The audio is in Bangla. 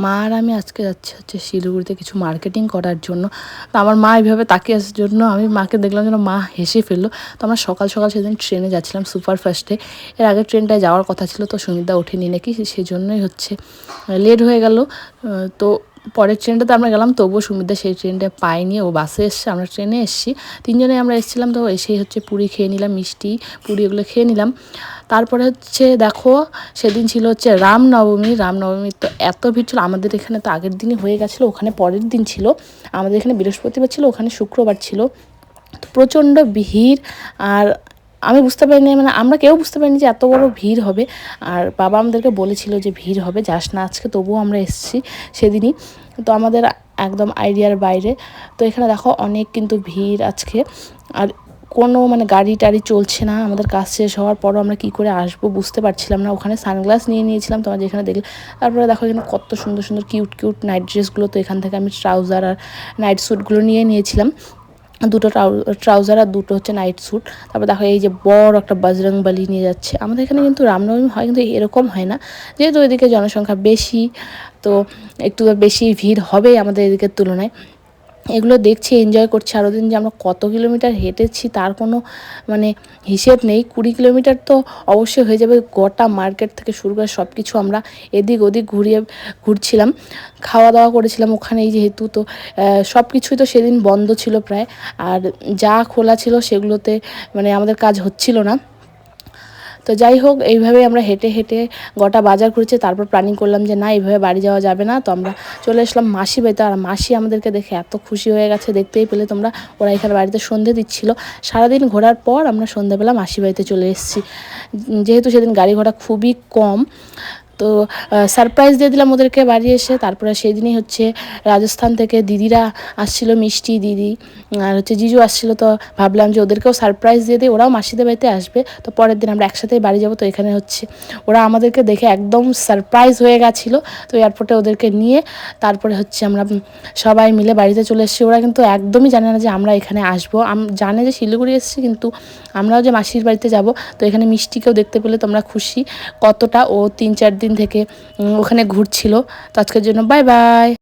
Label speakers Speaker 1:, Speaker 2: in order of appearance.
Speaker 1: মা আর আমি আজকে যাচ্ছি হচ্ছে শিলিগুড়িতে কিছু মার্কেটিং করার জন্য। তো আমার মা এইভাবে তাকিয়ে আসার জন্য আমি মাকে দেখলাম যেন মা হেসে ফেললো। তো আমরা সকাল সকাল সেদিন ট্রেনে যাচ্ছিলাম সুপারফাস্টে। এর আগে ট্রেনটায় যাওয়ার কথা ছিল, তো সুমিতা ওঠেনি নাকি, সেজন্যই হচ্ছে লেট হয়ে গেল। তো পরের ট্রেনটাতে আমরা গেলাম, তবুও সুমিতা সেই ট্রেনটা পাইনি, ও বাসে এসছে, আমরা ট্রেনে এসেছি। তিনজনে আমরা এসেছিলাম, তো এসেই হচ্ছে পুরি খেয়ে নিলাম, মিষ্টি পুরি এগুলো খেয়ে নিলাম। তারপরে হচ্ছে দেখো সেদিন ছিল হচ্ছে রামনবমী, তো এত ভিড় ছিল। আমাদের এখানে তো আগের দিনই হয়ে গেছিলো, ওখানে পরের দিন ছিল। আমাদের এখানে বৃহস্পতিবার ছিল, ওখানে শুক্রবার ছিল। তো প্রচণ্ড ভিড়। আর আমি বুঝতে পারিনি, মানে আমরা কেউ বুঝতে পারিনি যে এত বড় ভিড় হবে। আর বাবা আমাদেরকে বলেছিল যে ভিড় হবে, যাস না আজকে, তবুও আমরা এসেছি সেদিনই। তো আমাদের একদম আইডিয়ার বাইরে। তো এখানে দেখো অনেক কিন্তু ভিড় আজকে। আর কোনো মানে গাড়ি টাড়ি চলছে না। আমাদের কাজ শেষ হওয়ার পরও আমরা কী করে আসবো বুঝতে পারছিলাম না। ওখানে সানগ্লাস নিয়ে নিয়েছিলাম, তোমার যেখানে দেখলে। তারপরে দেখো এখানে কত সুন্দর সুন্দর কিউট কিউট নাইট ড্রেসগুলো। তো এখান থেকে আমি ট্রাউজার আর নাইট স্যুটগুলো নিয়ে নিয়েছিলাম, দুটো ট্রাউজার আর দুটো হচ্ছে নাইট স্যুট। তারপর দেখো এই যে বড় একটা বজরংবলী নিয়ে যাচ্ছে। আমাদের এখানে কিন্তু রামনবমী হয়, কিন্তু এরকম হয় না, যেহেতু এদিকে জনসংখ্যা বেশি, তো একটু বেশি ভিড় হবে আমাদের এদিকের তুলনায়। এগুলো দেখছি, এনজয় করছি। আরও দিন যে আমরা কত কিলোমিটার হেঁটেছি তার কোনো মানে হিসেব নেই। 20 কিলোমিটার তো অবশ্যই হয়ে যাবে। গোটা মার্কেট থেকে শুরু করে সব কিছু আমরা এদিক ওদিক ঘুরছিলাম, খাওয়া দাওয়া করেছিলাম ওখানেই যেহেতু। তো সব কিছুই তো সেদিন বন্ধ ছিল প্রায়। আর যা খোলা ছিল সেগুলোতে মানে আমাদের কাজ হচ্ছিল না। তো যাই হোক, এইভাবেই আমরা হেঁটে হেঁটে গোটা বাজার ঘুরেছি। তারপর প্ল্যানিং করলাম যে না, এইভাবে বাড়ি যাওয়া যাবে না। তো আমরা চলে আসলাম মাসি বাড়িতে। আর মাসি আমাদেরকে দেখে এত খুশি হয়ে গেছে, দেখতেই পেলে তোমরা। ওরা এখানে বাড়িতে সন্ধে দিচ্ছিল। সারাদিন ঘোরার পর আমরা সন্ধ্যাবেলা মাসি বাড়িতে চলে এসেছি, যেহেতু সেদিন গাড়ি ঘোড়া খুবই কম। তো সারপ্রাইজ দিয়ে দিলাম ওদেরকে বাড়ি এসে। তারপরে সেই দিনই হচ্ছে রাজস্থান থেকে দিদিরা আসছিল, মিষ্টি দিদি আর হচ্ছে জিজু আসছিল। তো ভাবলাম যে ওদেরকেও সারপ্রাইজ দিয়ে দিই, ওরাও মাসিদের বাড়িতে আসবে। তো পরের দিন আমরা একসাথেই বাড়ি যাব। তো এখানে হচ্ছে ওরা আমাদেরকে দেখে একদম সারপ্রাইজ হয়ে গেছিলো। তো এয়ারপোর্টে ওদেরকে নিয়ে তারপরে হচ্ছে আমরা সবাই মিলে বাড়িতে চলে এসেছি। ওরা কিন্তু একদমই জানে না যে আমরা এখানে আসবো, জানে যে শিলিগুড়ি এসেছি, কিন্তু আমরাও যে মাসির বাড়িতে যাব। তো এখানে মিষ্টিকেও দেখতে পেলে তোমরা খুশি কতটা। ও 3-4 দিন থেকে ওখানে ঘুরছিল। তো আজকের জন্য বাই বাই।